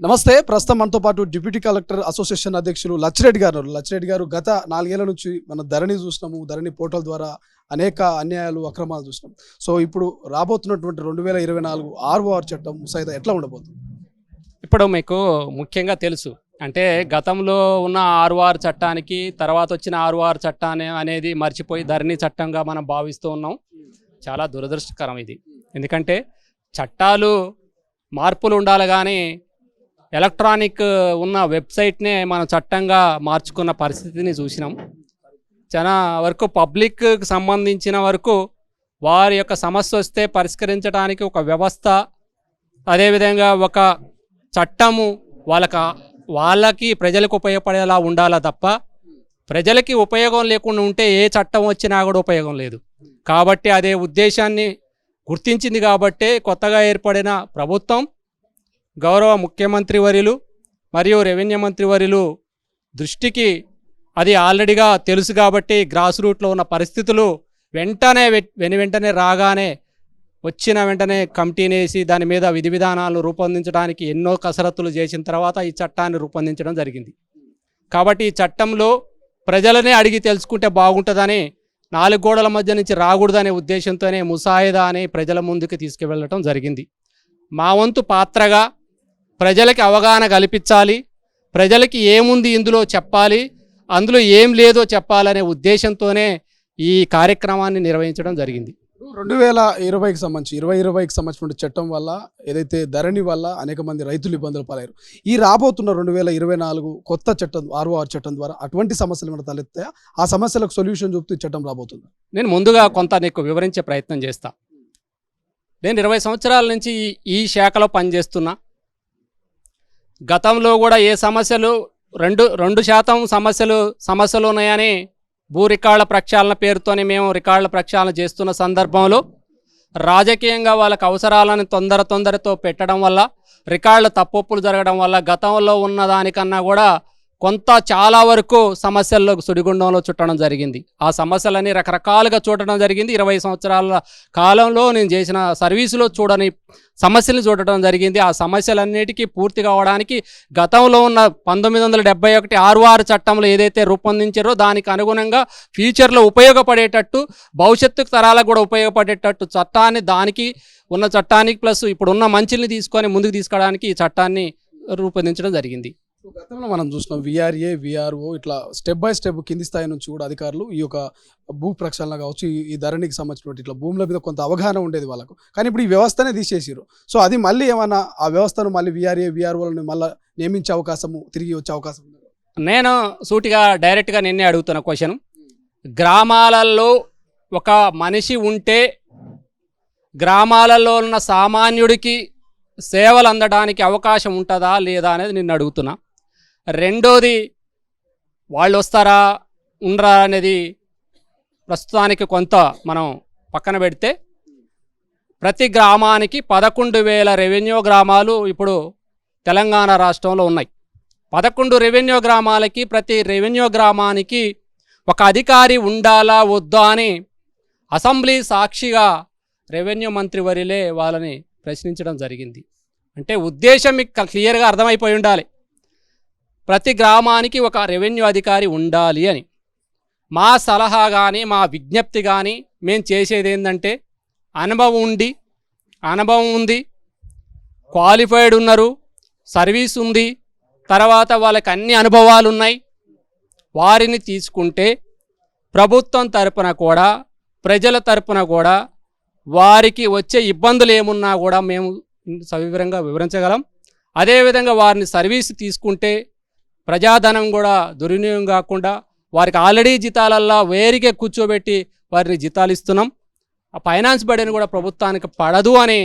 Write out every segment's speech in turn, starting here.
నమస్తే. ప్రస్తుతం మనతో పాటు డిప్యూటీ కలెక్టర్ అసోసియేషన్ అధ్యక్షులు లచ్చిరెడ్డి గారు. లచ్చిరెడ్డి గారు గత 4 ఏళ్ల నుంచి మనం ధరణి చూసినాము. ధరణి పోర్టల్ ద్వారా అనేక అన్యాయాలు, అక్రమాలు చూసినాం. సో ఇప్పుడు రాబోతున్నటువంటి 2024 ROR చట్టం ముసాయిదా ఎట్లా ఉండబోతుంది? ఇప్పుడు మీకు ముఖ్యంగా తెలుసు, అంటే గతంలో ఉన్న ROR చట్టానికి తర్వాత వచ్చిన ROR చట్టాన్ని అనేది మర్చిపోయి ధరణి చట్టంగా మనం భావిస్తూ ఉన్నాం. చాలా దురదృష్టకరం ఇది. ఎందుకంటే చట్టాలు మార్పులు ఉండాలి, కానీ ఎలక్ట్రానిక్ ఉన్న వెబ్సైట్నే మనం చట్టంగా మార్చుకున్న పరిస్థితిని చూసినాం. చాలా వరకు పబ్లిక్కి సంబంధించిన వరకు వారి యొక్క సమస్య వస్తే పరిష్కరించడానికి ఒక వ్యవస్థ, అదేవిధంగా ఒక చట్టము వాళ్ళకి ప్రజలకు ఉపయోగపడేలా ఉండాలా తప్ప ప్రజలకి ఉపయోగం లేకుండా ఉంటే ఏ చట్టం వచ్చినా కూడా ఉపయోగం లేదు. కాబట్టి అదే ఉద్దేశాన్ని గుర్తించింది. కాబట్టే కొత్తగా ఏర్పడిన ప్రభుత్వం, గౌరవ ముఖ్యమంత్రి వర్యులు మరియు రెవెన్యూ మంత్రి వర్యులు దృష్టికి అది ఆల్రెడీగా తెలుసు. కాబట్టి గ్రాస్ రూట్లో ఉన్న పరిస్థితులు వెంటనే రాగానే వచ్చిన వెంటనే కమిటీని వేసి దాని మీద విధి విధానాలను రూపొందించడానికి ఎన్నో కసరత్తులు చేసిన తర్వాత ఈ చట్టాన్ని రూపొందించడం జరిగింది. కాబట్టి ఈ చట్టంలో ప్రజలనే అడిగి తెలుసుకుంటే బాగుంటుందని, 4 గోడల మధ్య నుంచి రాకూడదనే ఉద్దేశంతోనే ముసాయిదా అని ప్రజల ముందుకు తీసుకువెళ్ళటం జరిగింది. మా వంతు పాత్రగా ప్రజలకి అవగాహన కల్పించాలి, ప్రజలకి ఏముంది ఇందులో చెప్పాలి, అందులో ఏం లేదో చెప్పాలనే ఉద్దేశంతోనే ఈ కార్యక్రమాన్ని నిర్వహించడం జరిగింది. 2020కి సంబంధించిన చట్టం వల్ల, ఏదైతే ధరణి వల్ల అనేక మంది రైతులు ఇబ్బందులు పాలయ్యారు. ఈ రాబోతున్న 2024 కొత్త చట్టం ROR చట్టం ద్వారా అటువంటి సమస్యలు ఏమైనా తలెత్తాయా? ఆ సమస్యలకు సొల్యూషన్ చూపుతూ ఈ చట్టం రాబోతుంది. నేను ముందుగా కొంత నీకు వివరించే ప్రయత్నం చేస్తా. నేను 20 సంవత్సరాల నుంచి ఈ శాఖలో పనిచేస్తున్నా. గతంలో కూడా ఏ సమస్యలు 2% సమస్యలు ఉన్నాయని భూ రికార్డుల ప్రక్షాళన పేరుతోని మేము రికార్డుల ప్రక్షాళన చేస్తున్న సందర్భంలో రాజకీయంగా వాళ్ళకి అవసరాలను తొందరతో పెట్టడం వల్ల, రికార్డుల తప్పొప్పులు జరగడం వల్ల గతంలో ఉన్న దానికన్నా కూడా కొంత చాలా వరకు సమస్యల్లో సుడిగుండంలో చుట్టడం జరిగింది. ఆ సమస్యలన్నీ రకరకాలుగా చూడటం జరిగింది. 20 సంవత్సరాల కాలంలో నేను చేసిన సర్వీసులో చూడని సమస్యలను చూడటం జరిగింది. ఆ సమస్యలన్నిటికీ పూర్తి కావడానికి గతంలో ఉన్న 1971 ROR చట్టంలో ఏదైతే రూపొందించారో దానికి అనుగుణంగా ఫ్యూచర్లో ఉపయోగపడేటట్టు, భవిష్యత్తు తరాలకు కూడా ఉపయోగపడేటట్టు చట్టాన్ని, దానికి ఉన్న చట్టానికి ప్లస్ ఇప్పుడున్న మంచిని తీసుకొని ముందుకు తీసుకోవడానికి ఈ చట్టాన్ని రూపొందించడం జరిగింది. గతంలో మనం చూసినాం VRA, VRO ఇట్లా స్టెప్ బై స్టెప్ కింది స్థాయి నుంచి కూడా అధికారులు ఈ యొక్క భూ ప్రక్షాళన కావచ్చు, ఈ ధరణికి సంబంధించినటువంటి ఇట్లా భూముల మీద కొంత అవగాహన ఉండేది వాళ్ళకు. కానీ ఇప్పుడు ఈ వ్యవస్థనే తీసేసారు. సో అది మళ్ళీ ఏమన్నా ఆ వ్యవస్థను మళ్ళీ VRA, VROలను మళ్ళీ నియమించే అవకాశము, తిరిగి వచ్చే అవకాశం ఉంది? నేను సూటిగా డైరెక్ట్గా నిన్నే అడుగుతున్న క్వశ్చన్, గ్రామాలలో ఒక మనిషి ఉంటే గ్రామాలలో ఉన్న సామాన్యుడికి సేవలు అందడానికి అవకాశం ఉంటుందా లేదా అనేది నిన్ను అడుగుతున్నా. రెండోది, వాళ్ళు వస్తారా ఉండరా అనేది ప్రస్తుతానికి కొంత మనం పక్కన పెడితే, ప్రతి గ్రామానికి 11,000 రెవెన్యూ గ్రామాలు ఇప్పుడు తెలంగాణ రాష్ట్రంలో ఉన్నాయి. 11 రెవెన్యూ గ్రామాలకి, ప్రతి రెవెన్యూ గ్రామానికి ఒక అధికారి ఉండాలా వద్దా అని అసెంబ్లీ సాక్షిగా రెవెన్యూ మంత్రి వర్యులే వాళ్ళని ప్రశ్నించడం జరిగింది. అంటే ఉద్దేశం మీకు క్లియర్గా అర్థమైపోయి ఉండాలి, ప్రతి గ్రామానికి ఒక రెవెన్యూ అధికారి ఉండాలి అని. మా సలహా కానీ మా విజ్ఞప్తి కానీ మేము చేసేది ఏంటంటే, అనుభవం ఉంది, క్వాలిఫైడ్ ఉన్నారు, సర్వీస్ ఉంది, తర్వాత వాళ్ళకి అన్ని అనుభవాలు ఉన్నాయి, వారిని తీసుకుంటే ప్రభుత్వం తరపున కూడా ప్రజల తరపున కూడా వారికి వచ్చే ఇబ్బందులు ఏమున్నా కూడా మేము సవివరంగా వివరించగలం. అదేవిధంగా వారిని సర్వీస్ తీసుకుంటే ప్రజాధనం కూడా దుర్వినియోగం కాకుండా వారికి ఆల్రెడీ జీతాలల్లా వేరికే కూర్చోబెట్టి వారిని జీతాలు ఇస్తున్నాం. ఆ ఫైనాన్స్ బర్డెన్ కూడా ప్రభుత్వానికి పడదు అని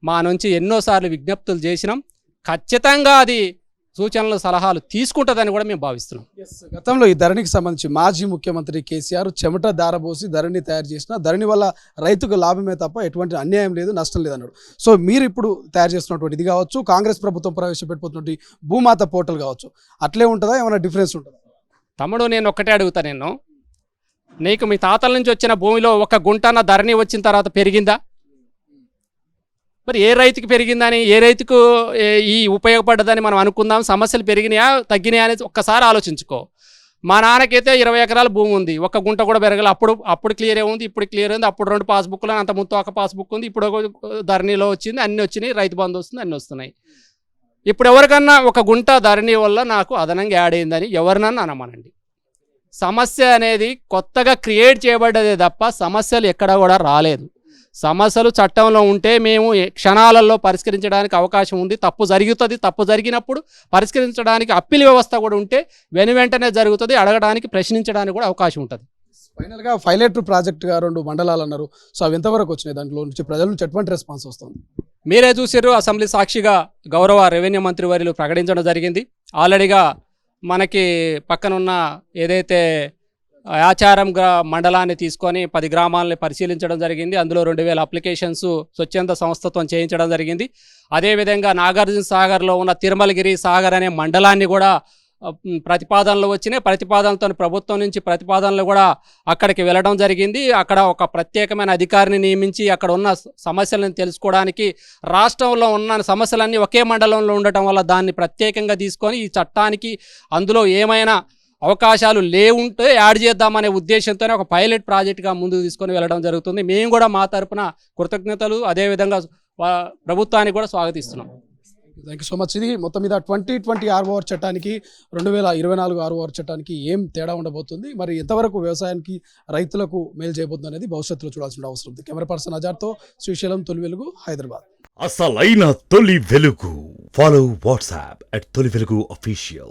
మా నుంచి ఎన్నోసార్లు విజ్ఞప్తులు చేసినాం. ఖచ్చితంగా అది సూచనలు, సలహాలు తీసుకుంటుందని కూడా మేము భావిస్తున్నాం. గతంలో ఈ ధరణికి సంబంధించి మాజీ ముఖ్యమంత్రి కేసీఆర్ చెమట దారబోసి ధరణి తయారు చేసిన, ధరణి వల్ల రైతుకు లాభమే తప్ప ఎటువంటి అన్యాయం లేదు, నష్టం లేదన్నాడు. సో మీరు ఇప్పుడు తయారు చేస్తున్నటువంటి ఇది కావచ్చు, కాంగ్రెస్ ప్రభుత్వం ప్రవేశపెట్టుతున్నటువంటి భూమాత పోర్టల్ కావచ్చు, అట్లే ఉంటుందా, ఏమైనా డిఫరెన్స్ ఉంటుందా? తమ్ముడు, నేను ఒక్కటే అడుగుతా, నీకు మీ తాతల నుంచి వచ్చిన భూమిలో ఒక గుంటన్న ధరణి వచ్చిన తర్వాత పెరిగిందా? మరి ఏ రైతుకి పెరిగిందని, ఏ రైతుకు ఈ ఉపయోగపడ్డదని మనం అనుకుందాం. సమస్యలు పెరిగినాయా తగ్గినాయా అనేది ఒక్కసారి ఆలోచించుకో. మా నాన్నకైతే 20 ఎకరాల భూమి ఉంది, ఒక్క గుంట కూడా పెరగల. అప్పుడు క్లియరే ఉంది, ఇప్పుడు క్లియర్ ఉంది. అప్పుడు 2 పాస్బుక్లు, అంత ముందు ఒక పాస్బుక్ ఉంది. ఇప్పుడు ధరణిలో వచ్చింది, అన్నీ వచ్చినాయి. రైతు బంధు వస్తుంది, అన్నీ వస్తున్నాయి. ఇప్పుడు ఎవరికన్నా ఒక గుంట ధరణి వల్ల నాకు అదనంగా యాడ్ అయిందని ఎవరినన్నా అనమనండి. సమస్య అనేది కొత్తగా క్రియేట్ చేయబడ్డదే తప్ప సమస్యలు ఎక్కడ కూడా రాలేదు. సమస్యలు చట్టంలో ఉంటే మేము క్షణాలలో పరిష్కరించడానికి అవకాశం ఉంది. తప్పు జరుగుతుంది, తప్పు జరిగినప్పుడు పరిష్కరించడానికి అప్పీల్ వ్యవస్థ కూడా ఉంటే వెంటనే జరుగుతుంది. అడగడానికి, ప్రశ్నించడానికి కూడా అవకాశం ఉంటుంది. ఫైనల్గా పైలట్ ప్రాజెక్టుగా 2 మండలాలు అన్నారు. సో అవి ఎంతవరకు వచ్చినాయి? దాంట్లో నుంచి ప్రజల నుంచి ఎటువంటి రెస్పాన్స్ వస్తుంది? మీరే చూసారు, అసెంబ్లీ సాక్షిగా గౌరవ రెవెన్యూ మంత్రి వర్యులు ప్రకటించడం జరిగింది. ఆల్రెడీగా మనకి పక్కనున్న ఏదైతే ఆచారం మండలాన్ని తీసుకొని 10 గ్రామాలని పరిశీలించడం జరిగింది. అందులో 2000 అప్లికేషన్స్ స్వచ్ఛంద సంస్థతో చేయించడం జరిగింది. అదేవిధంగా నాగార్జున సాగర్లో ఉన్న తిరుమలగిరి సాగర్ అనే మండలాన్ని కూడా ప్రతిపాదనలు వచ్చినాయి. ప్రతిపాదనలతో ప్రభుత్వం నుంచి ప్రతిపాదనలు కూడా అక్కడికి వెళ్ళడం జరిగింది. అక్కడ ఒక ప్రత్యేకమైన అధికారిని నియమించి అక్కడ ఉన్న సమస్యలను తెలుసుకోవడానికి, రాష్ట్రంలో ఉన్న సమస్యలన్నీ ఒకే మండలంలో ఉండటం వల్ల దాన్ని ప్రత్యేకంగా తీసుకొని ఈ చట్టానికి అందులో ఏమైనా అవకాశాలు లేవుంటే యాడ్ చేద్దామనే ఉద్దేశంతోనే ఒక పైలట్ ప్రాజెక్టుగా ముందుకు తీసుకొని వెళ్ళడం జరుగుతుంది. మేము కూడా మా తరపున కృతజ్ఞతలు, అదేవిధంగా ప్రభుత్వానికి కూడా స్వాగతిస్తున్నాం. Thank you so much. ఇది మొత్తం మీద 2020 ROR చట్టానికి 2024 ROR చట్టానికి ఏం తేడా ఉండబోతుంది, మరి ఎంతవరకు వ్యవసాయానికి రైతులకు మేలు చేయబోతుంది అనేది భవిష్యత్తులో చూడాల్సిన అవసరం ఉంది. కెమెరా పర్సన్ అజార్తో శ్రీశైలం, తొలి వెలుగు, హైదరాబాద్. అసలైన తొలి వెలుగు. ఫాలో వాట్సాప్ @తొలి వెలుగు అఫీషియల్.